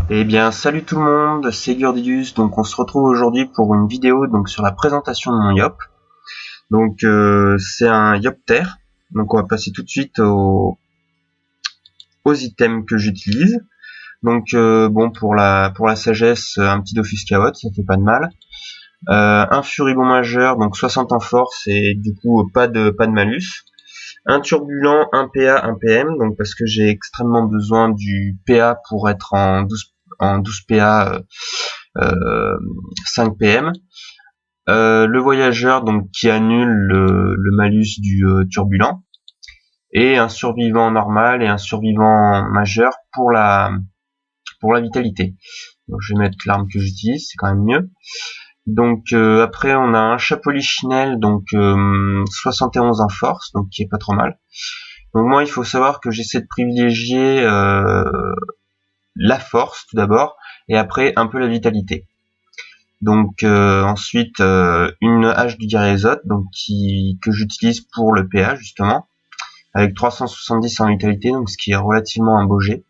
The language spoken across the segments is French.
Eh bien, salut tout le monde, c'est Gurdius. Donc, on se retrouve aujourd'hui pour une vidéo donc sur la présentation de mon Yop. Donc, c'est un Yopter. Donc, on va passer tout de suite aux items que j'utilise. Donc, bon, pour la sagesse, un petit Dofus Chaos, ça fait pas de mal. Un Furibond majeur, donc 60 en force et du coup pas de malus. Un turbulent, un PA, un PM, donc parce que j'ai extrêmement besoin du PA pour être en 12 PA 5 PM. Le voyageur donc qui annule le malus du turbulent, et un survivant normal et un survivant majeur pour la vitalité. Donc je vais mettre l'arme que j'utilise, c'est quand même mieux. Donc après on a un Chapolichinelle, donc 71 en force, donc qui est pas trop mal. Donc moi il faut savoir que j'essaie de privilégier la force tout d'abord, et après un peu la vitalité. Donc ensuite une hache du guerrier donc que j'utilise pour le PA justement, avec 370 en vitalité, donc ce qui est relativement un beau jet.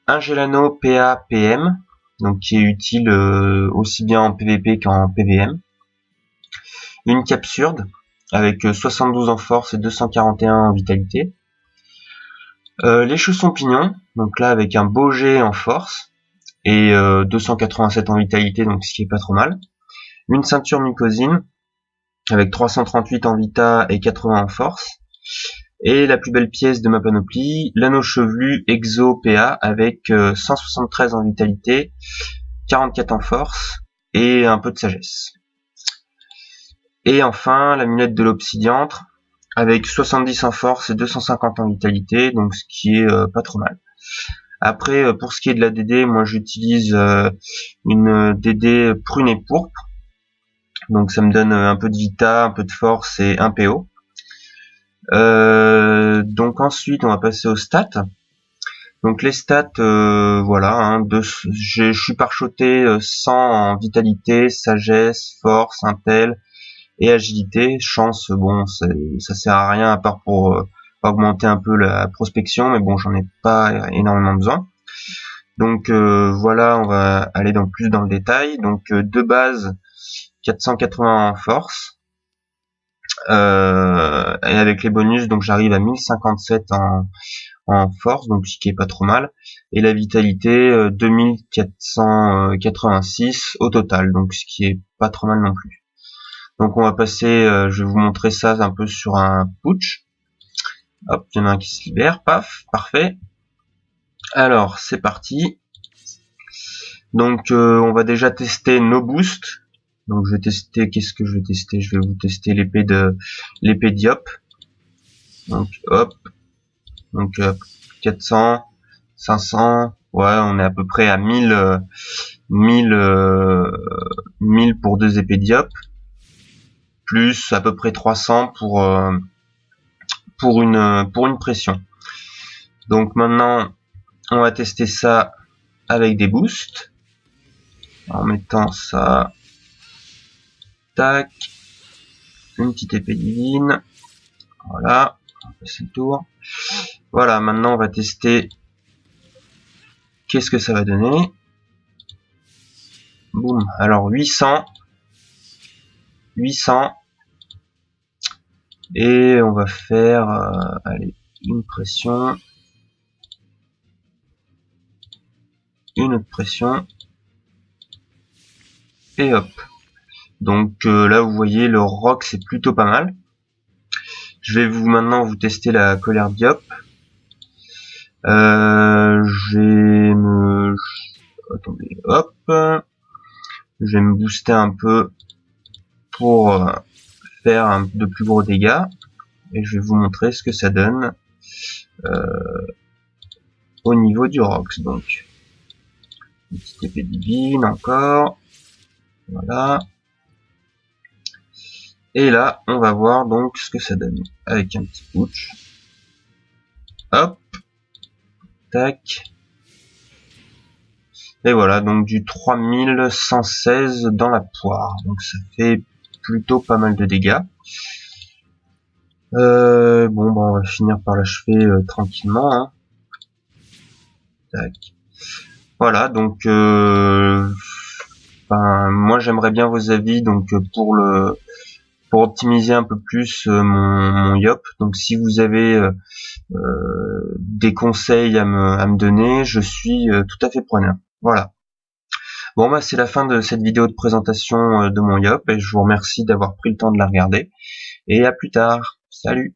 Un Gelano PA PM, donc qui est utile aussi bien en PVP qu'en PVM. Une Capsurde avec 72 en force et 241 en vitalité. Les chaussons pignons, donc là avec un beau jet en force et 287 en vitalité, donc ce qui est pas trop mal. Une ceinture mycosine avec 338 en vita et 80 en force. Et la plus belle pièce de ma panoplie, l'anneau chevelu Exo PA avec 173 en vitalité, 44 en force et un peu de sagesse. Et enfin la lunette de l'obsidiantre avec 70 en force et 250 en vitalité, donc ce qui est pas trop mal. Après pour ce qui est de la DD, moi j'utilise une DD prune et pourpre, donc ça me donne un peu de vita, un peu de force et un PO. Donc ensuite on va passer aux stats. Donc les stats, voilà, hein, je suis parchoté 100 en vitalité, sagesse, force, intel et agilité. Chance, bon, ça sert à rien à part pour augmenter un peu la prospection, mais bon, j'en ai pas énormément besoin. Donc voilà, on va aller plus dans le détail. Donc de base 480 en force. Et avec les bonus, donc j'arrive à 1057 en force, donc ce qui est pas trop mal, et la vitalité 2486 au total, donc ce qui est pas trop mal non plus. Donc on va passer, je vais vous montrer ça un peu sur un putsch. Hop, il y en a un qui se libère, paf, parfait. Alors c'est parti. Donc on va déjà tester nos boosts. Donc je vais tester, qu'est-ce que je vais tester? Je vais vous tester l'épée Diop. Donc hop, donc 400, 500, ouais, on est à peu près à 1000 pour 2 épées Diop, plus à peu près 300 pour une pression. Donc maintenant on va tester ça avec des boosts en mettant ça, tac, une petite épée divine, voilà, c'est le tour. Voilà, maintenant on va tester qu'est-ce que ça va donner. Boum, alors 800, et on va faire allez, une pression, une autre pression, et hop. Donc là vous voyez le rock, c'est plutôt pas mal. Je vais maintenant vous tester la colère Diop. Attendez, hop, je vais me booster un peu pour faire de plus gros dégâts, et je vais vous montrer ce que ça donne au niveau du Rox. Donc une petite épée divine encore, voilà, et là on va voir donc ce que ça donne avec un petit putsch. Hop, tac, et voilà, donc du 3116 dans la poire, donc ça fait plutôt pas mal de dégâts. Bon, bah, on va finir par l'achever tranquillement, hein. Tac. Voilà, donc moi j'aimerais bien vos avis donc pour optimiser un peu plus mon YOP. Donc si vous avez des conseils à me donner, je suis tout à fait preneur. Voilà. Bon bah c'est la fin de cette vidéo de présentation de mon YOP et je vous remercie d'avoir pris le temps de la regarder et à plus tard. Salut.